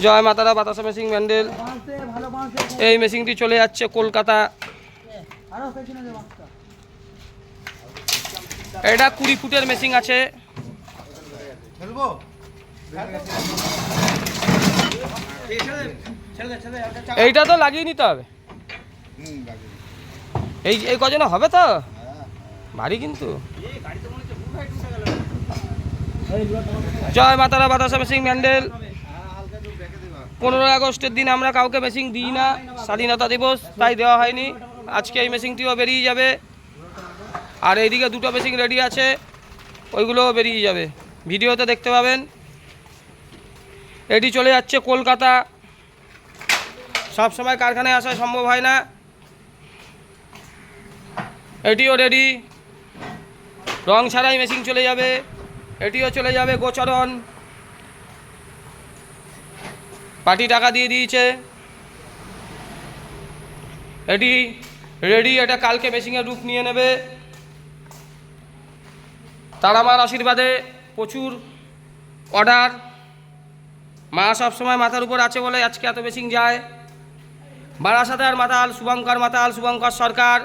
জয় মাতারা বাতাসা মেশিন ব্যান্ডেল। এই মেশিনটি চলে যাচ্ছে কলকাতা। এটা 20 ফুটের মেশিন আছে। এইটা তো লাগিয়ে নিতে হবে। এই কজনে হবে তো ভারী কিন্তু। জয় মাতারা বাতাসা মেশিন ব্যান্ডেল। 15 আগস্টের দিন আমরা কাউকে মেশিন দিই না, স্বাধীনতা দিবস, তাই দেওয়া হয়নি। আজকে এই মেশিনটিও বেরিয়ে যাবে। আর এইদিকে 2টো মেশিন রেডি আছে, ওইগুলোও বেরিয়ে যাবে, ভিডিওতে দেখতে পাবেন। এটি চলে যাচ্ছে কলকাতা। সব সময় কারখানায় আসা সম্ভব হয় না। এটিও রেডি, রং ছাড়াই মেশিন চলে যাবে। এটিও চলে যাবে গোচরণ। পার্টি টাকা দিয়ে দিয়েছে। এটি রেডি, এটা কালকে মেশিনের রূপ নিয়ে নেবে। তারামার আশীর্বাদে প্রচুর অর্ডার। মা সবসময় মাথার উপর আছে বলে আজকে এত মেশিন যায়। বারাসাতের মাতাল শুভঙ্কর সরকার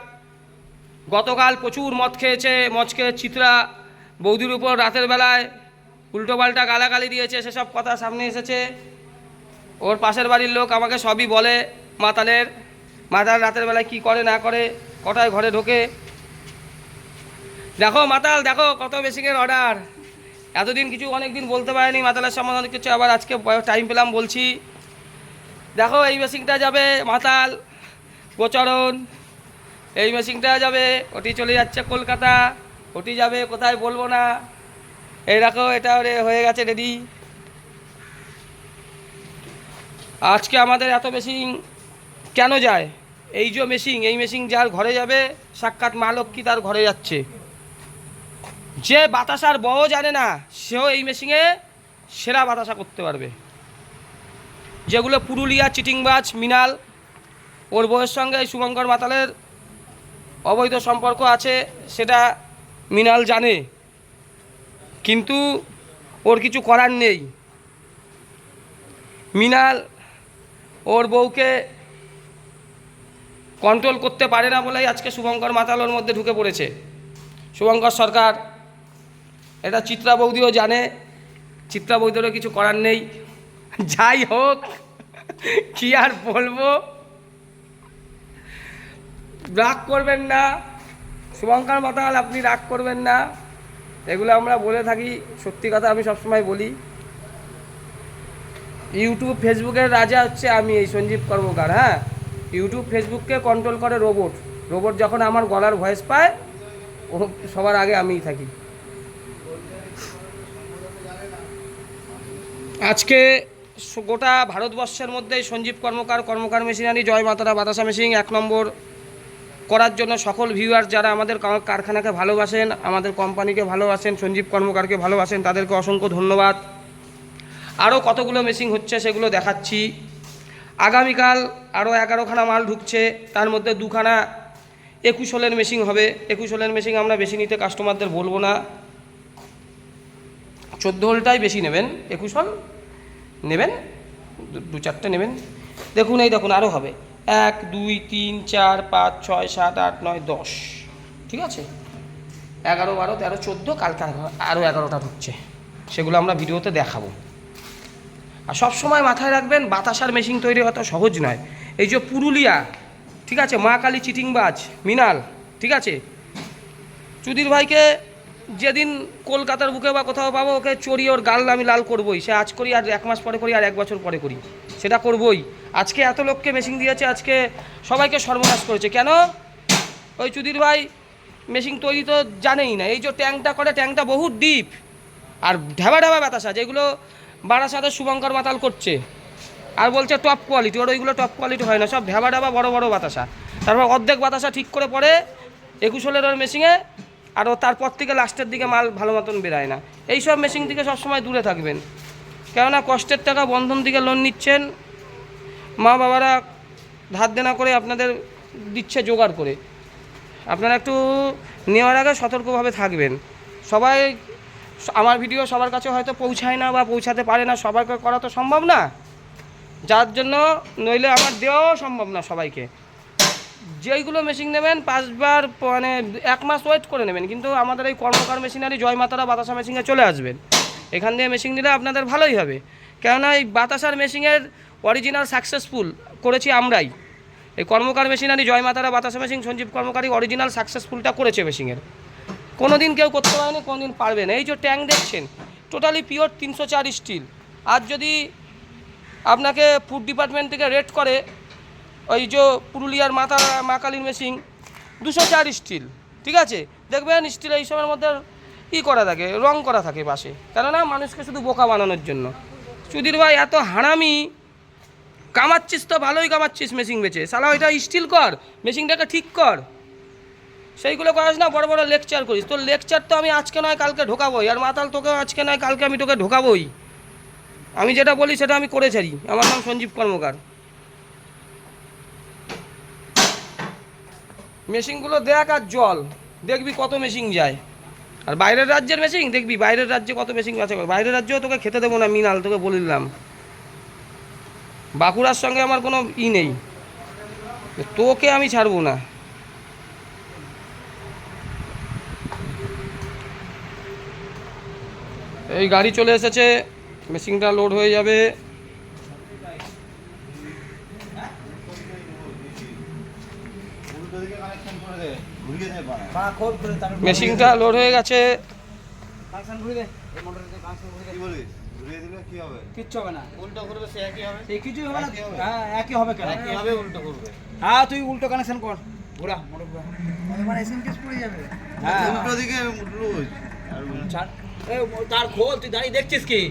গতকাল প্রচুর মদ খেয়েছে। মদ খেয়ে চিত্রা বৌদির উপর রাতের বেলায় উল্টোপাল্টা গালাগালি দিয়েছে, সেসব কথা সামনে এসেছে। ওর পাশের বাড়ির লোক আমাকে সবই বলে। মাতাল রাতের বেলায় কি করে না করে, কটায় ঘরে ঢোকে। দেখো মাতাল, দেখো কত মেশিনের অর্ডার। এতদিন কিছু অনেক দিন বলতে পারেনি মাতালের সম্বন্ধে অনেক কিছু, আবার আজকে টাইম পেলাম বলছি। দেখো এই মেশিনটা যাবে মাতাল গোচরণ, এই মেশিনটা যাবে, ওটি চলে যাচ্ছে কলকাতা, ওটি যাবে কোথায় বলবো না। এই দেখো এটা হয়ে গেছে রেডি। আজকে আমাদের এত মেশিন কেন যায়? এই যে মেশিন, এই মেশিন যার ঘরে যাবে সাক্ষাৎ মা লক্ষ্মী তার ঘরে যাচ্ছে। যে বাতাসার বও জানে না সেও এই মেশিনে সেরা বাতাসা করতে পারবে। যেগুলো পুরুলিয়া চিটিংবাজ মৃণাল, ওর বউয়ের সঙ্গে এই শুভঙ্কর মাতালের অবৈধ সম্পর্ক আছে, সেটা মৃণাল জানে, কিন্তু ওর কিছু করার নেই। মৃণাল ওর বউকে কন্ট্রোল করতে পারে না বলেই আজকে শুভঙ্কর মাতাল ওর মধ্যে ঢুকে পড়েছে। শুভঙ্কর সরকার এটা চিত্রা বৌদিও জানে, চিত্রা বৌদিরও কিছু করার নেই। যাই হোক, কি আর বলবো, রাগ করবেন না শুভঙ্কর মাতাল, আপনি রাগ করবেন না। এগুলো আমরা বলে থাকি, সত্যি কথা আমি সবসময় বলি। ইউটিউব ফেসবুকের রাজা হচ্ছে আমি, এই সঞ্জীব কর্মকার। হ্যাঁ, ইউটিউব ফেসবুককে কন্ট্রোল করে রোবট যখন আমার গলার ভয়েস পায়, ও সবার আগে আমিই থাকি। আজকে গোটা ভারতবর্ষের মধ্যে সঞ্জীব কর্মকার মেশিনারি জয় মাতারা বাতাসা মেশিন 1 নম্বর করার জন্য সকল ভিউয়ার যারা আমাদের কারখানাকে ভালোবাসেন, আমাদের কোম্পানিকে ভালোবাসেন, সঞ্জীব কর্মকারকে ভালোবাসেন, তাদেরকে অসংখ্য ধন্যবাদ। আরও কতগুলো মেশিন হচ্ছে সেগুলো দেখাচ্ছি। আগামীকাল আরও 11খানা মাল ঢুকছে, তার মধ্যে 2খানা 21 হোলের মেশিন হবে। 21 হোলের মেশিন আমরা বেশি নিতে কাস্টমারদের বলবো না, 14 হোলটাই বেশি নেবেন। 21 হোল নেবেন, 2-4টে নেবেন। দেখুন এই দেখুন আরও হবে 1 2 3 4 5 6 7 8 9 10, ঠিক আছে, 11 12 13 14, কালকে আরও 11টা ঢুকছে, সেগুলো আমরা ভিডিওতে দেখাবো। আর সব সময় মাথায় রাখবেন বাতাসার মেশিন তৈরি অত সহজ নয়। এই যে পুরুলিয়া, ঠিক আছে, মা কালী চিটিংবাজ মৃণাল, ঠিক আছে, চুদির ভাইকে যেদিন কলকাতার বুকে বা কোথাও পাবো, ওকে চড়িয়ে ওর গাল আমি লাল করবই। সে আজ করি, আর 1 মাস পরে করি, আর 1 বছর পরে করি, সেটা করবই। আজকে এত লোককে মেশিন দিয়েছে, আজকে সবাইকে সর্বনাশ করেছে। কেন? ওই চুদির ভাই মেশিন তৈরি তো জানেই না। এই যে ট্যাঙ্কটা করে, ট্যাঙ্কটা বহু ডিপ, আর ঢাবা বাতাসা যেগুলো বারাসাতের শুভঙ্কর মাতাল করছে, আর বলছে টপ কোয়ালিটি। ওর ওইগুলো টপ কোয়ালিটি হয় না, সব ঢাবা বড় বড় বাতাসা। তারপর অর্ধেক বাতাসা ঠিক করে পরে 21 হোলের ওর মেশিনে, আর তারপর থেকে লাস্টের দিকে মাল ভালো মতন বেরায় না। এইসব মেশিন থেকে সবসময় দূরে থাকবেন, কেননা কষ্টের টাকা বন্ধন থেকে লোন নিচ্ছেন, মা বাবারা ধার দেনা করে আপনাদের দিচ্ছে জোগাড় করে। আপনারা একটু নেওয়ার আগে সতর্কভাবে থাকবেন। সবাই আমার ভিডিও সবার কাছে হয়তো পৌঁছায় না বা পৌঁছাতে পারে না, সবার করা তো সম্ভব না, যার জন্য নইলে আমার দেওয়াও সম্ভব না সবাইকে। যেইগুলো মেশিন নেবেন 5 বার মানে 1 মাস ওয়েট করে নেবেন, কিন্তু আমাদের এই কর্মকার মেশিনারি জয় মাতারা বাতাসা মেশিনে চলে আসবেন। এখান দিয়ে মেশিন নিলে আপনাদের ভালোই হবে, কেননা এই বাতাসার মেশিনের অরিজিনাল সাকসেসফুল করেছি আমরাই। এই কর্মকার মেশিনারি জয় মাতারা বাতাসা মেশিন সঞ্জীব কর্মকারী অরিজিনাল সাকসেসফুলটা করেছে মেশিনের। কোনো দিন কেউ করতে পারেনি, কোনো দিন পারবে না। এই যে ট্যাঙ্ক দেখছেন টোটালি পিওর 304 স্টিল। আর যদি আপনাকে ফুড ডিপার্টমেন্ট থেকে রেট করে ওই যে পুরুলিয়ার মা কালীর মেশিন 204 স্টিল, ঠিক আছে, দেখবেন স্টিল এই সময়ের মধ্যে করা থাকে, রং করা থাকে পাশে, কেননা মানুষকে শুধু বোকা বানানোর জন্য। সুধীর ভাই এত হারামি, কামাচ্ছিস তো ভালোই কামাচ্ছিস মেশিন বেচে, শালা ওইটা স্টিল কর, মেশিনটাকে ঠিক কর। সেইগুলো করাস না, বড় বড় লেকচার করিস। তোর লেকচার তো আমি আজকে নয় কালকে ঢোকাবোই, আর মাতাল তোকে আজকে নয় কালকে আমি তোকে ঢোকাবোই। আমি যেটা বলি সেটা আমি করে ছাড়ি। আমার নাম সঞ্জীব কর্মকার। মেশিনগুলো দেখ আর জল দেখবি কত মেশিন যায়। আর বাইরের রাজ্যের মেশিন দেখবি বাইরের রাজ্যে কত মেশিন আছে। বাইরের রাজ্যেও তোকে খেতে দেবো না মিনাল, তোকে বলিলাম। বাঁকুড়ার সঙ্গে আমার কোনো নেই, তোকে আমি ছাড়বো না। এই গাড়ি চলে এসেছে, মেশিনটা লোড হয়ে যাবে। মেশিনটা লোড হয়ে গেছে। কিচ্ছু হবে না, উল্টো করবে সে একই হবে, সেই কিছুই হবে না। হ্যাঁ একই হবে, কেন একই হবে, উল্টো করবে। হ্যাঁ তুই উল্টো কানেকশন কর, ঘোরা মোটর ঘোরা, মানে এসএমকেস পড়ে যাবে। হ্যাঁ উল্টো দিকে লুজ আর ছাড়। এই তার খোল, তুই দাঁড়িয়ে দেখছিস কি?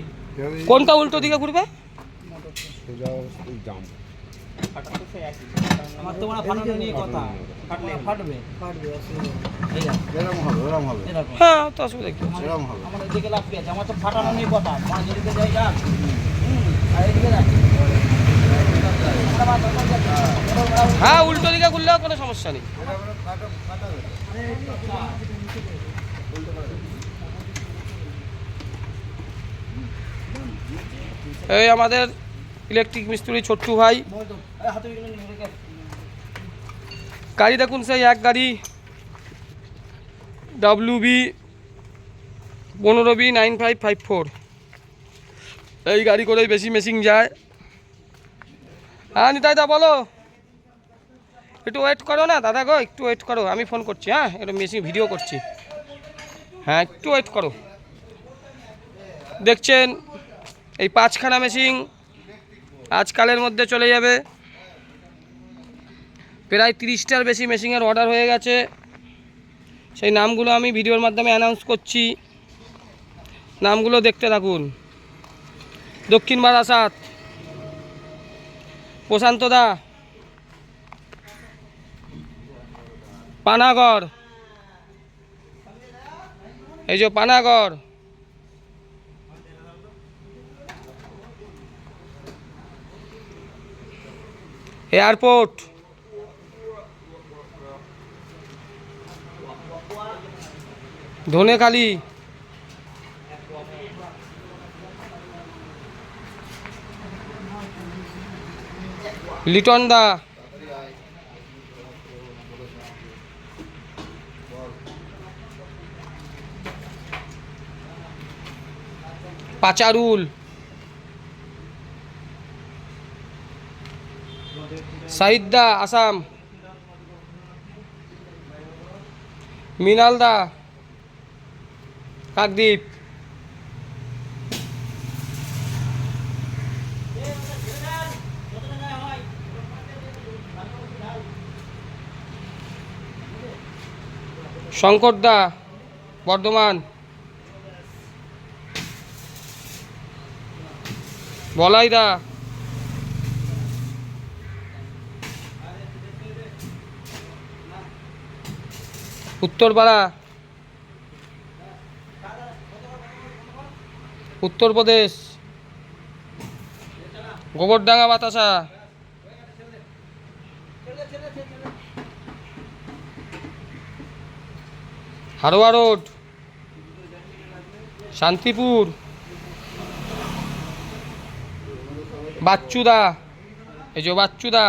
কোনটা উল্টো দিকে ঘুরবে? সোজা ওই জাম ফাটাতে সে একই। আমার তো মনে ফাটানো নিয়ে কথা, ফাটলে ফাটবে এই এরকম হবে, এরকম হবে, হ্যাঁ তো অসুবিধা কি, এরকম হবে। আমার এদিকে লাগবে, আমার তো ফাটানো নিয়ে কথা, মানে যেদিকে যাই যা, আর এদিকে যা। হ্যাঁ উল্টো দিকে ঘুরলেও কোনো সমস্যা নেই। এই আমাদের ইলেকট্রিক মিস্ত্রি ছোট্টু ভাই, গাড়ি দেখুন সেই এক গাড়ি WB 15B 9554। এই গাড়ি করেই বেশি মেশিন যায়। হ্যাঁ নিতাই দা বলো, একটু ওয়েট করো না দাদা গো, একটু ওয়েট করো, আমি ফোন করছি। হ্যাঁ একটু মেশিন ভিডিও করছি, হ্যাঁ একটু ওয়েট করো। দেখছেন এই 5খানা মেশিন আজকালের মধ্যে চলে যাবে। প্রায় 30টার বেশি মেশিনের অর্ডার হয়ে গেছে। সেই নামগুলো আমি ভিডিওর মাধ্যমে অ্যানাউন্স করছি, নামগুলো দেখতে থাকুন। দক্ষিণ বারাসাত, প্রশান্ত দা, পানাগড়, এই যে পানাগড়, এয়ারপোর্ট, ধনেখালি, লিটন দা, পাচারুল, সাইদ দা আসাম, মৃণাল দা কাকদ্বীপ, শঙ্কর দা বর্ধমান, বলাই দা, উত্তরপাড়া, উত্তরপ্রদেশ, গোবরডাঙ্গা বাতাসা, হারোয়া রোড, শান্তিপুর, বাচ্চুদা, এই যে বাচ্চুদা,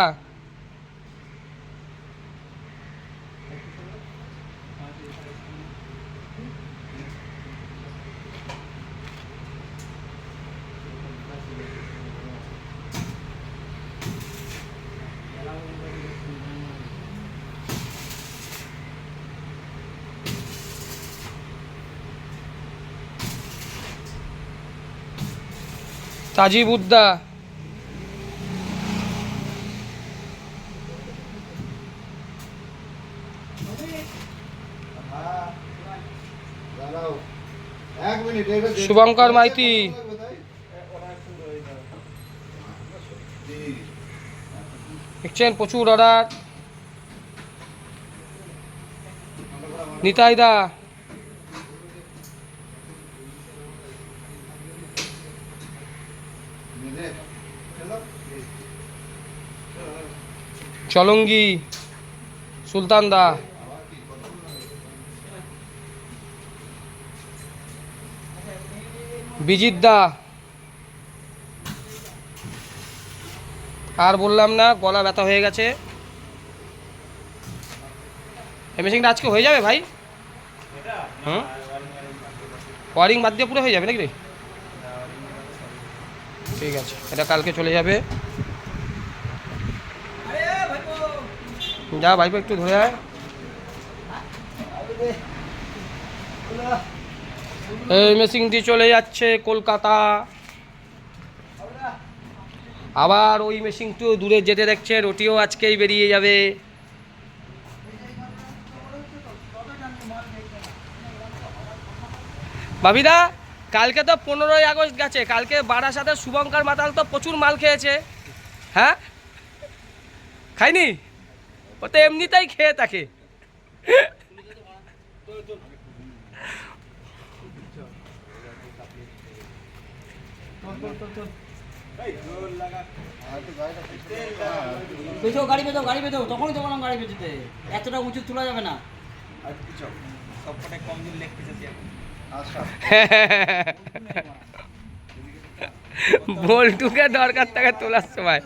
তাজিবুদ্দা, শুভঙ্কর মাইতি, দেখছেন প্রচুর অর্ডার। নিতাইদা, চলঙ্গি, সুলতানদা, বিজিতদা, আর বললাম না, গলা ব্যথা হয়ে গেছে। এই মেশিনটা আজকে হয়ে যাবে ভাই? হুম, ওয়ারিং বাদ দিয়ে পুরো হয়ে যাবে নাকি রে? ঠিক আছে, এটা কালকে চলে যাবে। যা ভাইপো একটু ধরে আয়। এই মেশিনটি চলে যাচ্ছে কলকাতা। আবার ওই মেশিনটিও দূরে যেতে দেখছে, ওটিও আজকেই বেরিয়ে যাবে। ভাবিদা, কালকে তো 15ই আগস্ট গেছে, কালকে বারাসাতে শুভঙ্কর মাতাল তো প্রচুর মাল খেয়েছে। হ্যাঁ, খাইনি? ও তো এমনিতেই খেয়ে থাকে। গাড়ি বেঁধো, গাড়ি বেঁধো, তখনই তো বললাম গাড়ি বেঁধেতে, এতটা উঁচু তোলা যাবে না। বল্টুকে দরকার থাকে তোলার সময়।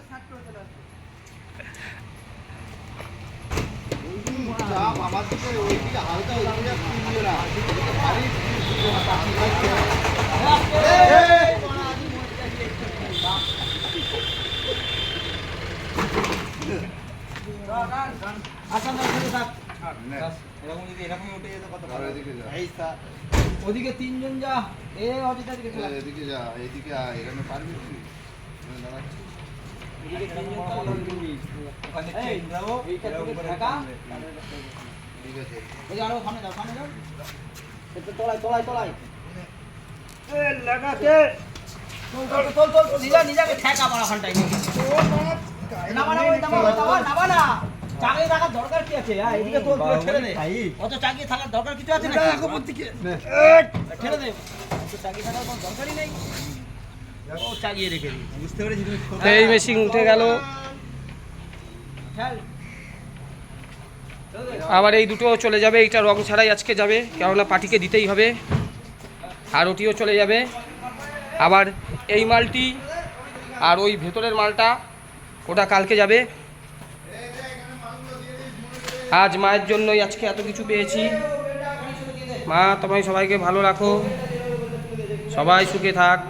ওদিকে তিনজন যা, এদিকে যা, এদিকে এখানে পারবি তুই? নিজেকে ঠেকা মারা ওখানটায় চাকিয়ে থাকার দরকার কি আছে? এদিকে তোর ছেড়ে দে, অত চাকিয়ে থাকার দরকার কিছু আছে না? ছেড়ে দে, চাকিয়ে থাকার কোনো দরকারই নেই। ও চাকিয়ে রেখে দিই, বুঝতে পেরেছি। এই মেশিন উঠে গেল। আবার এই দুটো চলে যাবে, এইটা রং ছাড়াই আজকে যাবে, কেননা পার্টিকে দিতেই হবে। আর ওটিও চলে যাবে। আবার এই মালটি আর ওই ভেতরের মালটা, ওটা কালকে যাবে। আজ মায়ের জন্যই আজকে এত কিছু পেয়েছি। মা, তোমায় সবাইকে ভালো রাখো, সবাই সুখে থাক।